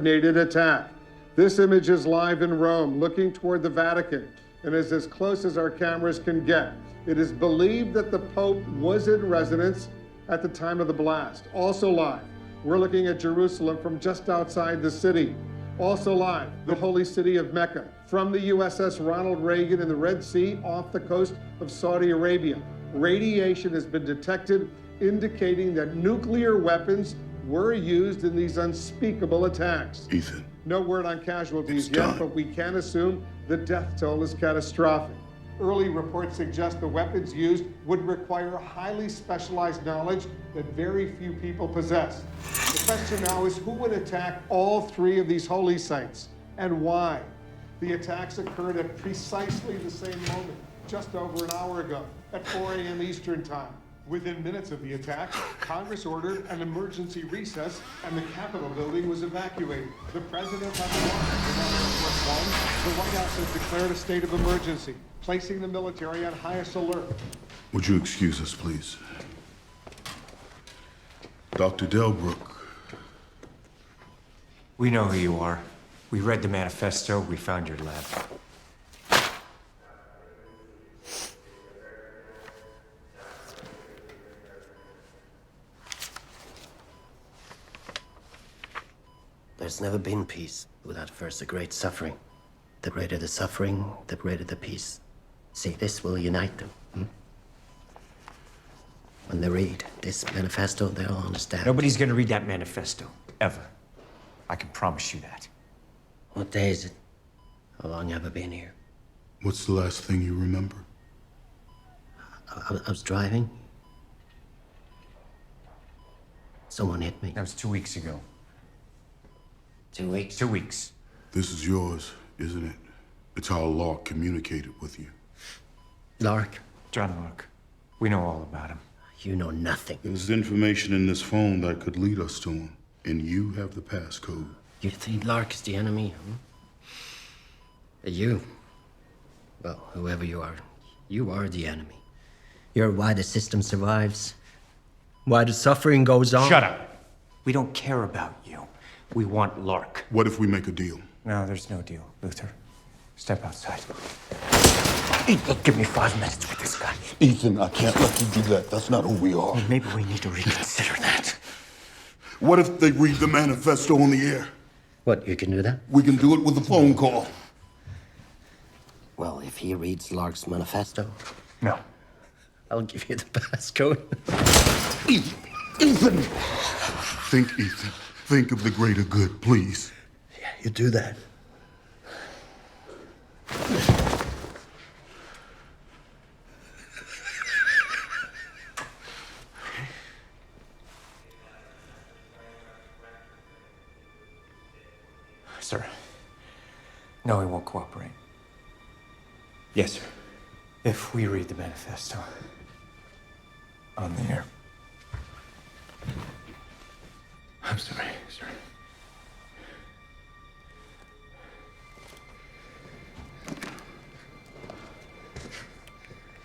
coordinated attack. This image is live in Rome, looking toward the Vatican, and is as close as our cameras can get. It is believed that the Pope was in residence at the time of the blast. Also live, we're looking at Jerusalem from just outside the city. Also live, the holy city of Mecca, from the USS Ronald Reagan in the Red Sea off the coast of Saudi Arabia. Radiation has been detected, indicating that nuclear weapons were used in these unspeakable attacks. Ethan. No word on casualties yet, but we can assume the death toll is catastrophic. Early reports suggest the weapons used would require highly specialized knowledge that very few people possess. The question now is, who would attack all three of these holy sites, and why? The attacks occurred at precisely the same moment, just over an hour ago, at 4 a.m. Eastern Time. Within minutes of the attack, Congress ordered an emergency recess and the Capitol building was evacuated. The president has the White House has declared a state of emergency, placing the military on highest alert. Would you excuse us, please? Dr. Delbrook. We know who you are. We read the manifesto, we found your lab. There's never been peace without first a great suffering. The greater the suffering, the greater the peace. See, this will unite them. When they read this manifesto, they'll understand. Nobody's gonna read that manifesto, ever. I can promise you that. What day is it? How long have I been here? What's the last thing you remember? I was driving. Someone hit me. That was 2 weeks ago. 2 weeks? 2 weeks. This is yours, isn't it? It's how Lark communicated with you. Lark? John Lark. We know all about him. You know nothing. There's information in this phone that could lead us to him, and you have the passcode. You think Lark is the enemy, You? Well, whoever you are the enemy. You're why the system survives. Why the suffering goes on. Shut up. We don't care about you. We want Lark. What if we make a deal? No, there's no deal. Luther, step outside. Ethan, give me 5 minutes with this guy. Ethan, I can't let you do that. That's not who we are. Well, maybe we need to reconsider that. What if they read the manifesto on the air? What, you can do that? We can do it with a phone call. Well, if he reads Lark's manifesto, No. I'll give you the passcode. Ethan! Think, Ethan. Think of the greater good, please. Yeah, you do that. Sir. No, he won't cooperate. Yes, sir. If we read the manifesto on the air. I'm sorry, sir.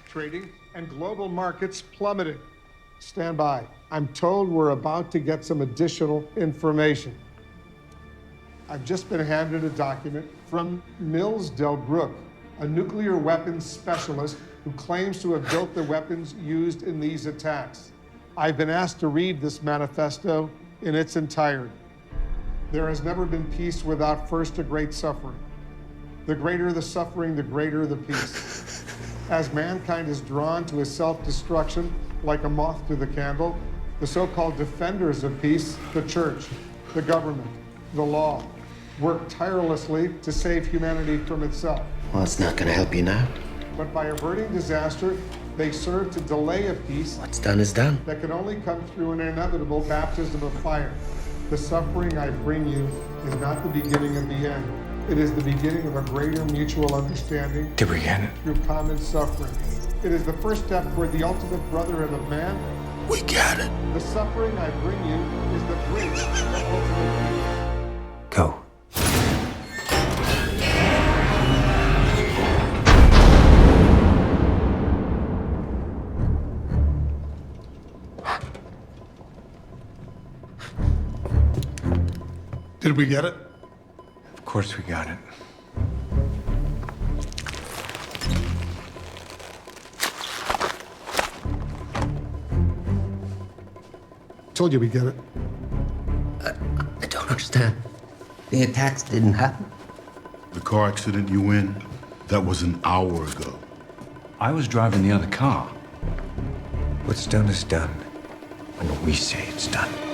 Trading and global markets plummeted. Stand by. I'm told we're about to get some additional information. I've just been handed a document from Mills Delbrook, a nuclear weapons specialist who claims to have built the weapons used in these attacks. I've been asked to read this manifesto in its entirety. There has never been peace without first a great suffering. The greater the suffering, the greater the peace. As mankind is drawn to a self-destruction like a moth to the candle, the so-called defenders of peace, the church, the government, the law, work tirelessly to save humanity from itself. Well, it's not gonna help you now. But by averting disaster, they serve to delay a peace What's done is done. that can only come through an inevitable baptism of fire. The suffering I bring you is not the beginning of the end. It is the beginning of a greater mutual understanding Did we get it? through common suffering. It is the first step toward the ultimate brotherhood of man. We got it. The suffering I bring you is the bridge to the ultimate peace. Go. Did we get it? Of course we got it. Told you we get it. I don't understand. The attacks didn't happen. The car accident you in, that was an hour ago. I was driving the other car. What's done is done when we say it's done.